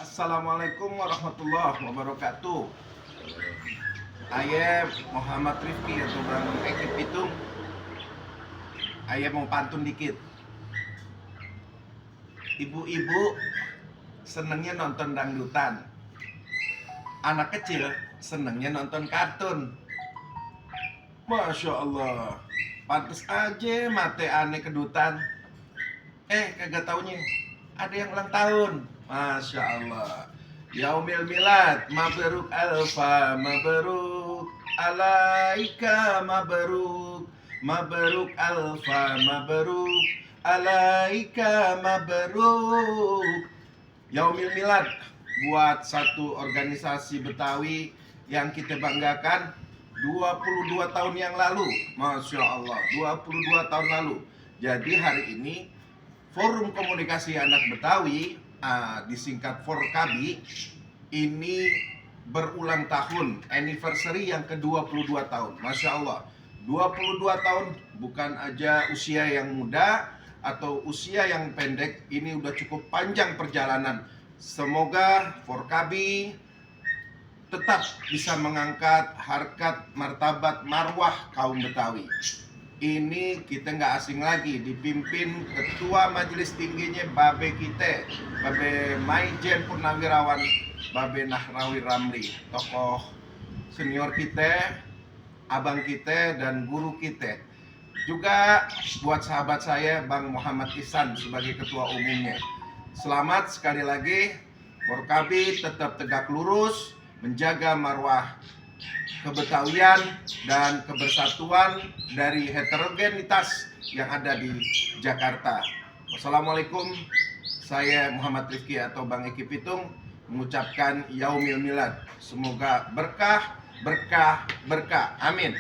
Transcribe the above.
Assalamualaikum warahmatullahi wabarakatuh. Ayah Muhammad Rifki atau Bang Eki Pitung. Ayah mau pantun dikit. Ibu-ibu senengnya nonton dangdutan. Anak kecil senengnya nonton kartun. Masya Allah, pantes aja mate aneh kedutan. Kagak taunya ada yang ulang tahun. Masya Allah. Yaumil milad, mabruk alfa, mabruk alaika, mabruk, mabruk alfa, mabruk alaika, mabruk. Yaumil milad buat satu organisasi Betawi yang kita banggakan 22 tahun yang lalu. Masya Allah, 22 tahun lalu. Jadi hari ini Forum Komunikasi Anak Betawi, disingkat Forkabi, ini berulang tahun, anniversary yang ke-22 tahun. Masya Allah, 22 tahun bukan aja usia yang muda atau usia yang pendek, ini udah cukup panjang perjalanan. Semoga Forkabi tetap bisa mengangkat harkat, martabat, marwah kaum Betawi. Ini kita nggak asing lagi, dipimpin ketua majelis tingginya Babe kita, Babe Maijen Purnawirawan, Babe Nahrawi Ramli, tokoh senior kita, abang kita, dan guru kita. Juga buat sahabat saya Bang Muhammad Ihsan sebagai ketua umumnya. Selamat sekali lagi, Forkabi tetap tegak lurus, menjaga marwah kebetawian dan kebersatuan dari heterogenitas yang ada di Jakarta. Wassalamualaikum. Saya Muhammad Rifki atau Bang Eki Pitung mengucapkan Yaumil Milad. Semoga berkah, berkah, berkah. Amin.